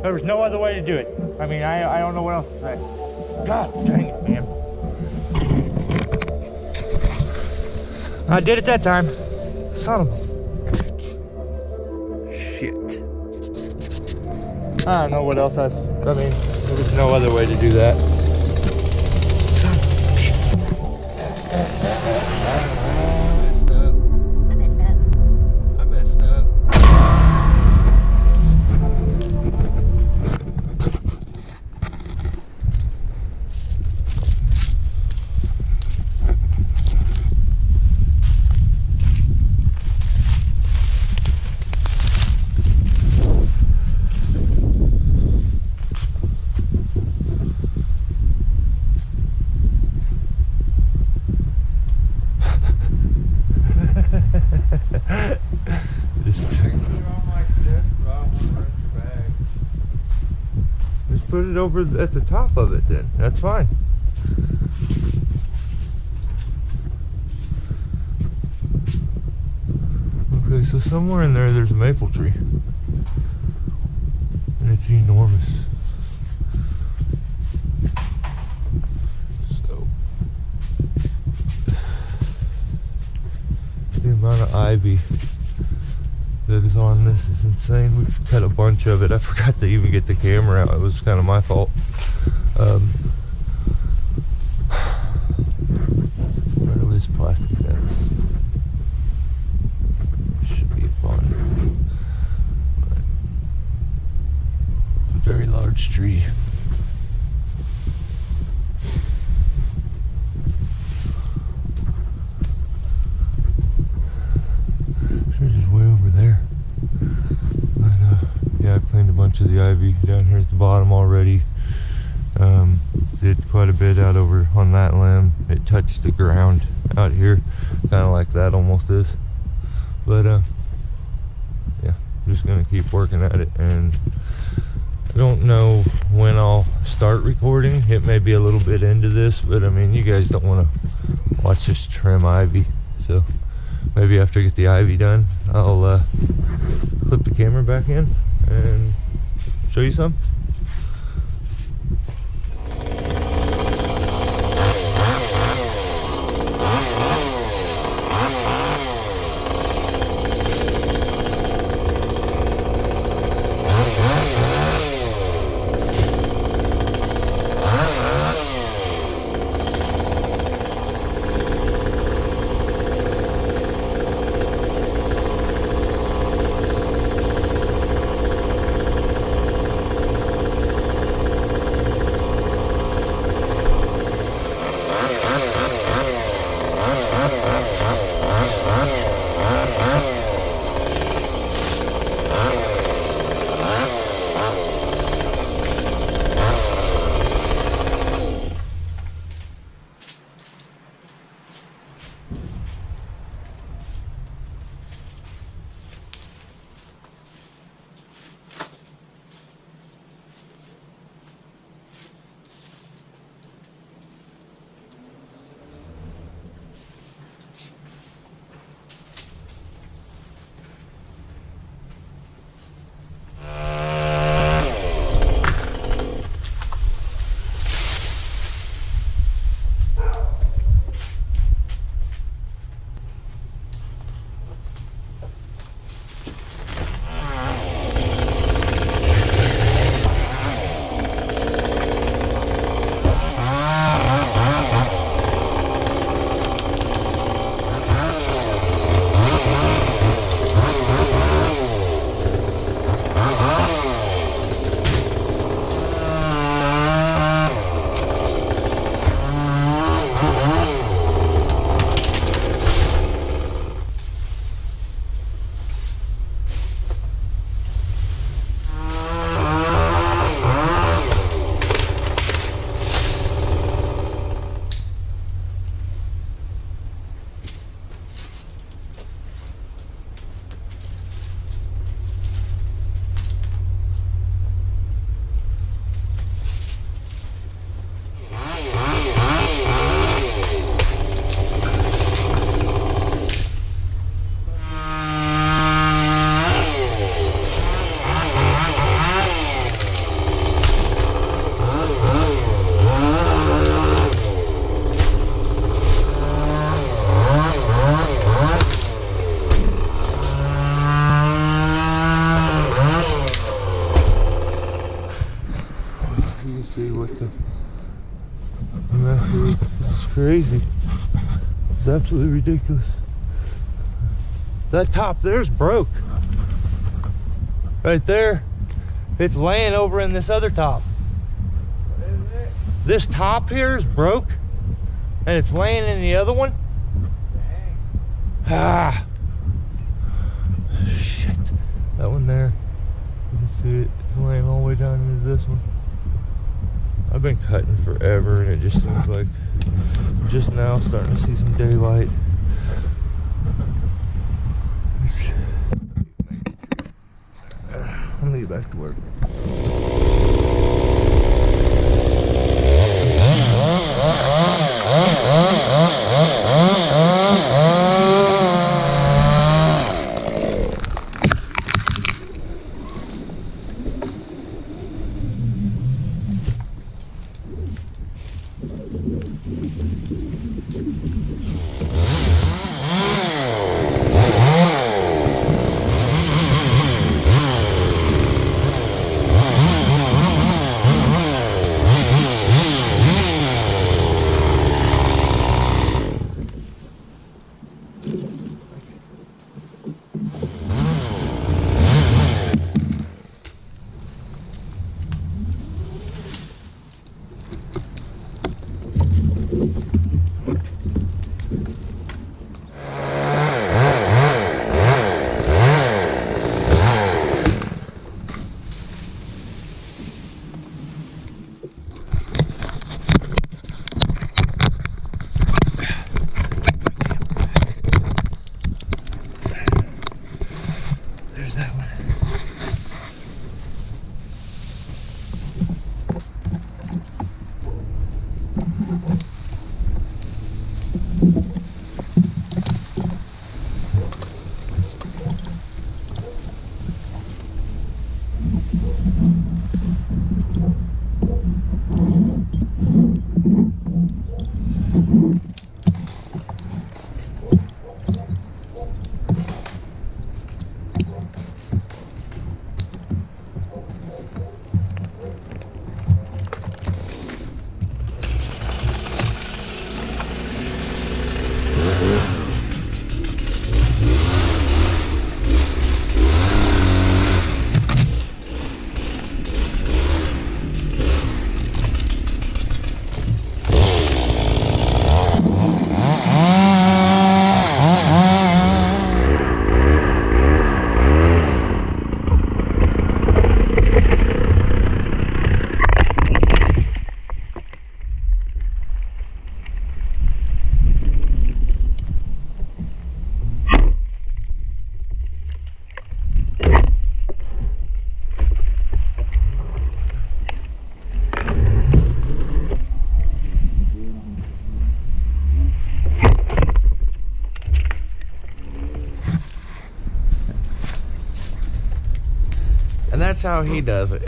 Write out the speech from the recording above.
There was no other way to do it. I mean, I don't know what else to say. God dang it, man. I did it that time. Son of a... Shit. I don't know what else I mean, there was no other way to do that. Son of a bitch. I messed up. Just put it over at the top of it then. That's fine. Okay, so somewhere in there's a maple tree. And it's enormous. So the amount of ivy that is on this is insane. We've cut a bunch of it. I forgot to even get the camera out. It was kind of my fault. Right over this plastic fence. Should be fun. But a very large tree. Of the ivy down here at the bottom already. Did quite a bit out over on that limb. It touched the ground out here, kind of like that almost is. But yeah, I'm just gonna keep working at it, and I don't know when I'll start recording. It may be a little bit into this, but I mean, you guys don't want to watch this trim ivy, so maybe after I get the ivy done, I'll clip the camera back in and show you some. time after this. This is crazy. It's absolutely ridiculous. That top there's broke. Right there. It's laying over in this other top. What is it? This top here is broke. And it's laying in the other one. Dang. Ah. Shit. That one there. You can see it laying all the way down into this one. I've been cutting forever and it just seems like just now starting to see some daylight. I'm gonna get back to work. There's that one. And that's how he does it.